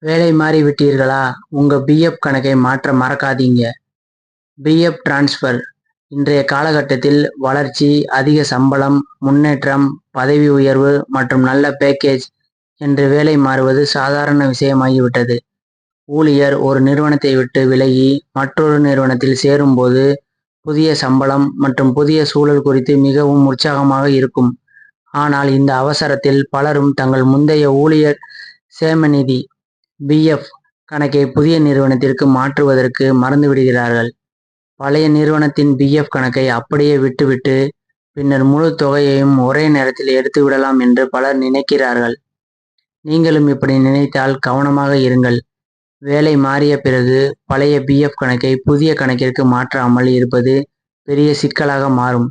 வேலை மாறி விட்டீர்களா? உங்க பிஎஃப் கணக்கை மாற்ற மறக்காதீங்க. பிஎஃப் டிரான்ஸ்ஃபர் இன்றைய காலகட்டத்தில் வளர்ச்சி, அதிக சம்பளம், முன்னேற்றம், பதவி உயர்வு மற்றும் நல்ல பேக்கேஜ் என்று வேலை மாறுவது சாதாரண விஷயமாகிவிட்டது. ஊழியர் ஒரு நிறுவனத்தை விட்டு விலகி மற்றொரு நிறுவனத்தில் சேரும்போது புதிய சம்பளம் மற்றும் புதிய சூழல் குறித்து மிகவும் உற்சாகமாக இருக்கும். ஆனால் இந்த அவசரத்தில் பலரும் தங்கள் முந்தைய ஊழியர் சேமநிதி பிஎஃப் கணக்கை புதிய நிறுவனத்திற்கு மாற்றுவதற்கு மறந்துவிடுகிறார்கள். பழைய நிறுவனத்தின் பிஎஃப் கணக்கை அப்படியே விட்டுவிட்டு பின்னர் முழு தொகையையும் ஒரே நேரத்தில் எடுத்து விடலாம் என்று பலர் நினைக்கிறார்கள். நீங்களும் இப்படி நினைத்தால் கவனமாக இருங்கள். வேலை மாறிய பிறகு பழைய பிஎஃப் கணக்கை புதிய கணக்கிற்கு மாற்றாமல் இருப்பது பெரிய சிக்கலாக மாறும்.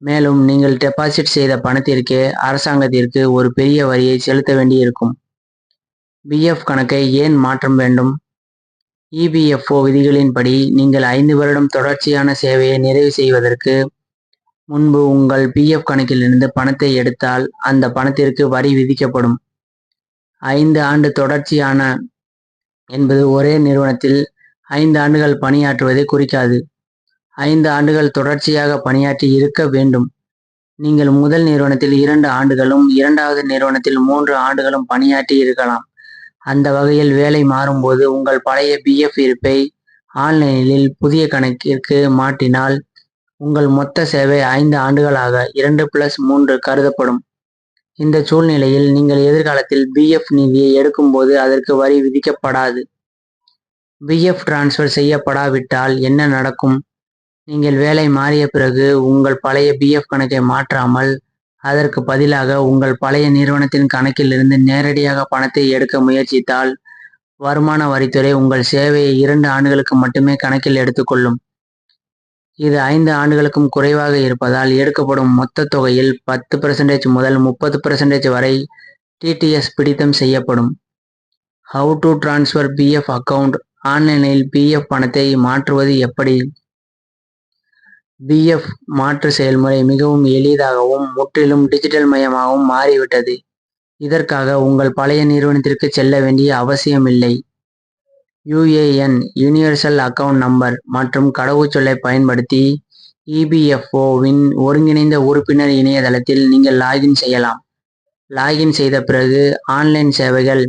மேலும் நீங்கள் டெபாசிட் செய்த பணத்திற்கே அரசாங்கத்திற்கு ஒரு பெரிய வரியை செலுத்த வேண்டியிருக்கும். பிஎஃப் கணக்கை ஏன் மாற்ற வேண்டும்? இபிஎஃப்ஓ விதிகளின்படி நீங்கள் 5 வருடம் தொடர்ச்சியான சேவையை நிறைவு செய்வதற்கு முன்பு உங்கள் பிஎஃப் கணக்கிலிருந்து பணத்தை எடுத்தால் அந்த பணத்திற்கு வரி விதிக்கப்படும். 5 ஆண்டு தொடர்ச்சியான என்பது ஒரே நிறுவனத்தில் 5 ஆண்டுகள் பணியாற்றுவதை குறிக்காது. 5 ஆண்டுகள் தொடர்ச்சியாக பணியாற்றி இருக்க வேண்டும். நீங்கள் முதல் நிறுவனத்தில் 2 ஆண்டுகளும், இரண்டாவது நிறுவனத்தில் 3 ஆண்டுகளும் பணியாற்றி இருக்கலாம். அந்த வகையில் வேலை மாறும்போது உங்கள் பழைய பிஎஃப் இருப்பை ஆன்லைனில் புதிய கணக்கிற்கு மாற்றினால் உங்கள் மொத்த சேவை 5 ஆண்டுகளாக 2+3 கருதப்படும். இந்த சூழ்நிலையில் நீங்கள் எதிர்காலத்தில் பிஎஃப் நிதியை எடுக்கும்போது அதற்கு வரி விதிக்கப்படாது. பிஎஃப் டிரான்ஸ்ஃபர் செய்யப்படாவிட்டால் என்ன நடக்கும்? நீங்கள் வேலை மாறிய பிறகு உங்கள் பழைய பிஎஃப் கணக்கை மாற்றாமல் அதற்கு பதிலாக உங்கள் பழைய நிறுவனத்தின் கணக்கிலிருந்து நேரடியாக பணத்தை எடுக்க முயற்சித்தால் வருமான வரித்துறை உங்கள் சேவையை 2 ஆண்டுகளுக்கு மட்டுமே கணக்கில் எடுத்துக்கொள்ளும். இது 5 ஆண்டுகளுக்கும் குறைவாக இருப்பதால் எடுக்கப்படும் மொத்த தொகையில் 10% முதல் 30% வரை டிடிஎஸ் பிடித்தம் செய்யப்படும். How to transfer PF account? ஆன்லைனில் பிஎஃப் பணத்தை மாற்றுவது எப்படி? பிஎஃப் மாற்று செயல்முறை மிகவும் எளிதாகவும் முற்றிலும் டிஜிட்டல் மயமாகவும் மாறிவிட்டது. இதற்காக உங்கள் பழைய நிறுவனத்திற்கு செல்ல வேண்டிய அவசியமில்லை. யுஏஎன் யூனிவர்சல் அக்கவுண்ட் நம்பர் மற்றும் கடவுச்சொல்லை பயன்படுத்தி இபிஎஃப்ஓவின் ஒருங்கிணைந்த உறுப்பினர் இணையதளத்தில் நீங்கள் லாகின் செய்யலாம். லாகின் செய்த பிறகு ஆன்லைன் சேவைகள்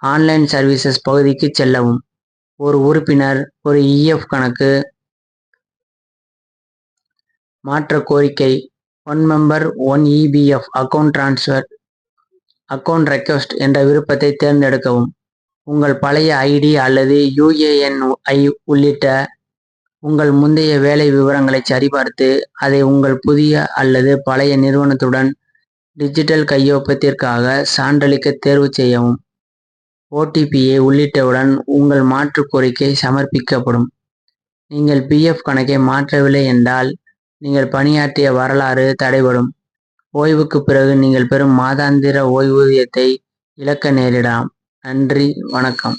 ஆன்லைன் சர்வீசஸ் பகுதிக்கு செல்லவும். ஒரு உறுப்பினர் ஒரு இஎஃப் கணக்கு மாற்ற கோரிக்கை 1 member 1 EPF account transfer account request என்ற விருப்பத்தை தேர்ந்தெடுக்கவும். உங்கள் பழைய ஐடி அல்லது யுஏஎன் உள்ளிட்ட உங்கள் முந்தைய வேலை விவரங்களை சரிபார்த்து அதை உங்கள் புதிய அல்லது பழைய நிறுவனத்துடன் டிஜிட்டல் கையொப்பத்திற்காக சான்றளிக்க தேர்வு செய்யவும். ஓடிபியை உள்ளிட்டவுடன் உங்கள் மாற்று கோரிக்கை சமர்ப்பிக்கப்படும். நீங்கள் பிஎஃப் கணக்கை மாற்றவில்லை என்றால் நீங்கள் பணியாற்றிய வரலாறு தடைபடும். ஓய்வுக்கு பிறகு நீங்கள் பெறும் மாதாந்திர ஓய்வூதியத்தை இழக்க நேரிடலாம். நன்றி, வணக்கம்.